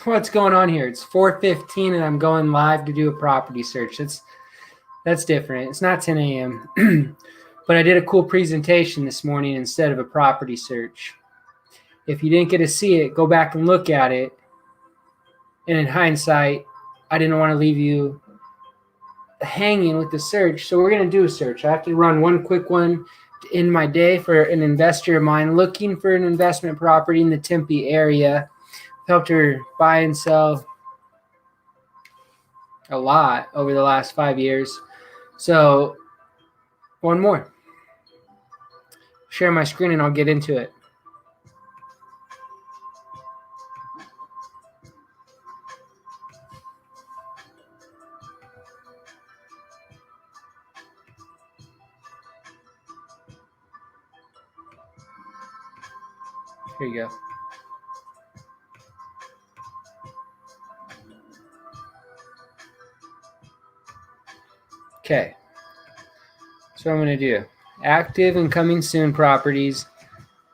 What's going on here? It's 4:15 and I'm going live to do a property search. That's different. It's not 10 a.m. But I did a cool presentation this morning instead of a property search. If you didn't get to see it, go back and look at it. And in hindsight, I didn't want to leave you hanging with the search. So we're going to do a search. I have to run one quick one in my day for an investor of mine looking for an investment property in the Tempe area. Helped her buy and sell a lot over the last 5 years. So one more. Share my screen and I'll get into it. Here you go. Okay. So I'm going to do active and coming soon properties.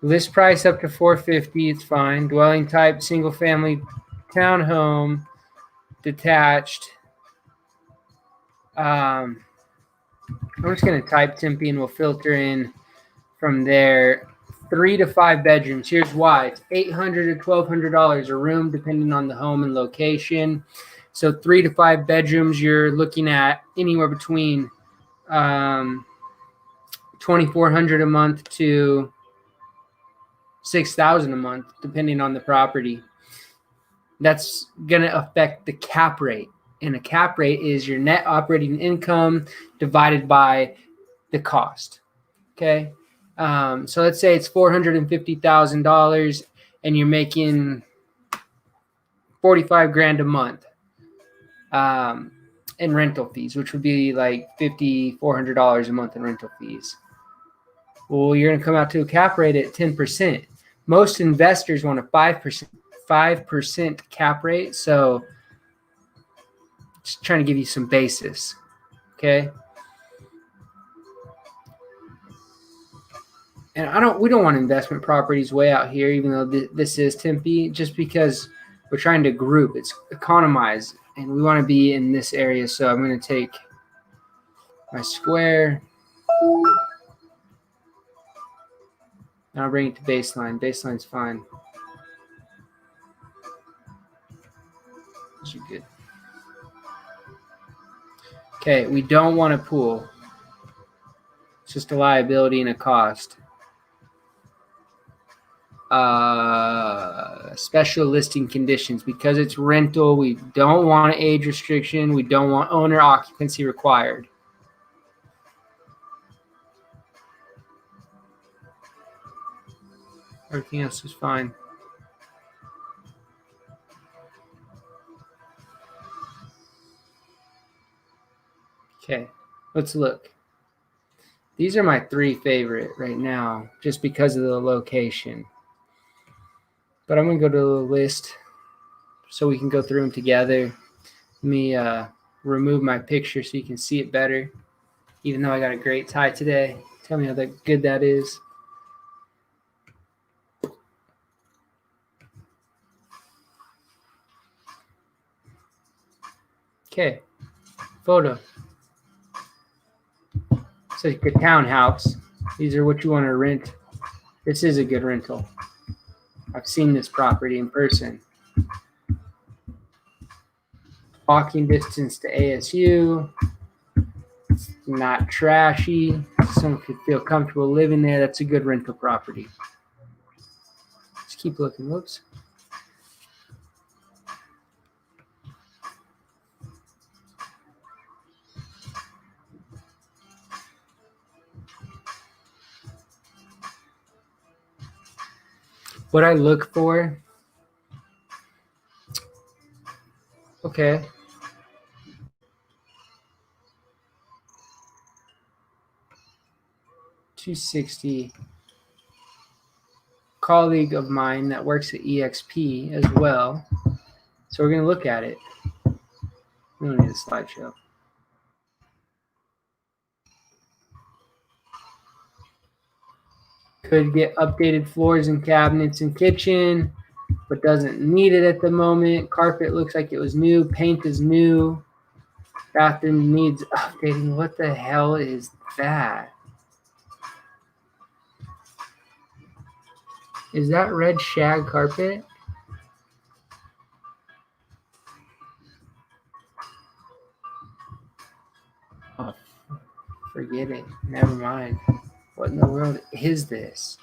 List price up to $450. It's fine. Dwelling type, single family, townhome, detached. I'm just going to type Tempe and we'll filter in from there. 3 to 5 bedrooms. Here's why. It's $800 to $1,200 a room, depending on the home and location. So 3 to 5 bedrooms, you're looking at anywhere between $2,400 a month to $6,000 a month, depending on the property. That's going to affect the cap rate. And a cap rate is your net operating income divided by the cost. Okay. So let's say it's $450,000 and you're making $45,000 a month in rental fees, which would be like $5,400 a month in rental fees. Well, you're going to come out to a cap rate at 10%. Most investors want a 5% cap rate. So just trying to give you some basis. Okay. And we don't want investment properties way out here, even though this is Tempe, just because we're trying to group. It's economize, and we want to be in this area. So I'm going to take my square, and I'll bring it to baseline. Baseline's fine. Those are good. Okay, we don't want a pool. It's just a liability and a cost. Special listing conditions. Because it's rental, we don't want an age restriction. We don't want owner occupancy required. Everything else is fine. Okay, let's look. These are my 3 favorite right now, just because of the location. But I'm going to go to the list so we can go through them together. Let me remove my picture so you can see it better, even though I got a great tie today. Tell me how good that is. Okay, photo. It's like a townhouse. These are what you want to rent. This is a good rental. I've seen this property in person. Walking distance to ASU. It's not trashy. Someone could feel comfortable living there. That's a good rental property. Let's keep looking. Whoops. What I look for. Okay. $260. Colleague of mine that works at EXP as well. So we're going to look at it. We don't need a slideshow. Could get updated floors and cabinets and kitchen. but doesn't need it at the moment. Carpet looks like it was new. Paint is new. Bathroom needs updating. What the hell is that? Is that red shag carpet? Oh, forget it. Never mind. What in the world is this?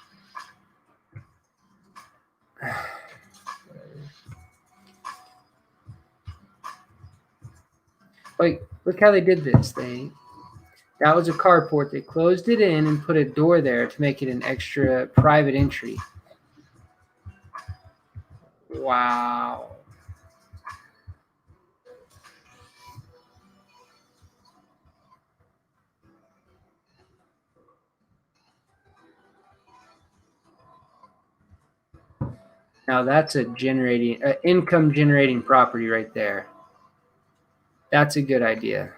Like, look how they did this. That was a carport. They closed it in and put a door there to make it an extra private entry. Wow. Now that's a income generating property right there. That's a good idea.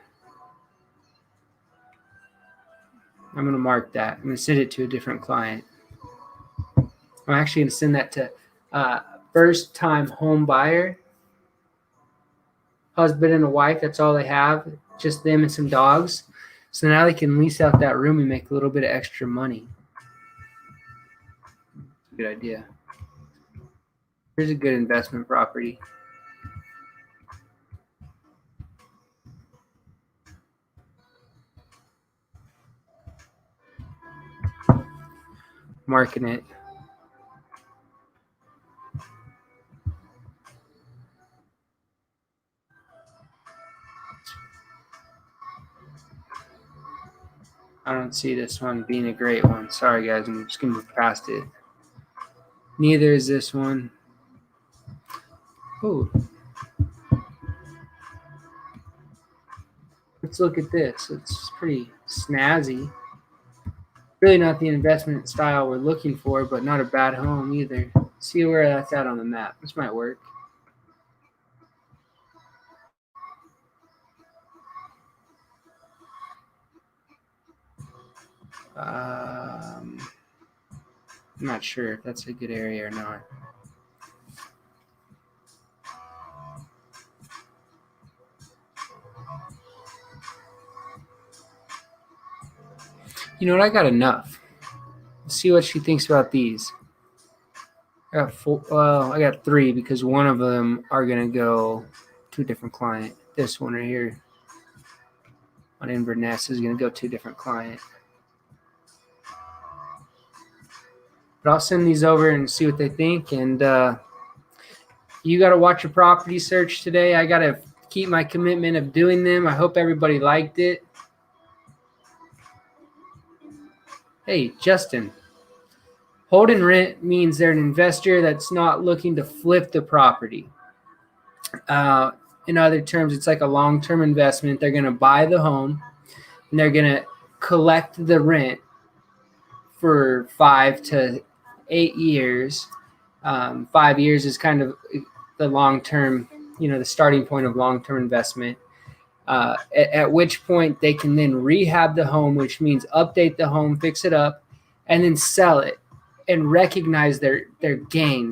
I'm going to mark that. I'm going to send it to a different client. I'm actually going to send that to first time home buyer, husband and a wife. That's all they have, just them and some dogs. So now they can lease out that room and make a little bit of extra money. Good idea. Here's a good investment property. Marking it. I don't see this one being a great one. Sorry, guys. I'm just going to move past it. Neither is this one. Oh. Let's look at this. It's pretty snazzy. Really not the investment style we're looking for, but not a bad home either. See where that's at on the map. This might work. I'm not sure if that's a good area or not. You know what? I got enough. Let's see what she thinks about these. I got four. Well, I got three because one of them are gonna go to a different client. This one right here on Inverness is gonna go to a different client. But I'll send these over and see what they think. And you got to watch a property search today. I got to keep my commitment of doing them. I hope everybody liked it. Hey, Justin. Hold and rent means they're an investor that's not looking to flip the property. In other terms, it's like a long-term investment. They're going to buy the home and they're going to collect the rent for 5 to 8 years. 5 years is kind of the long-term, the starting point of long-term investment. At which point they can then rehab the home, which means update the home, fix it up, and then sell it and recognize their gains,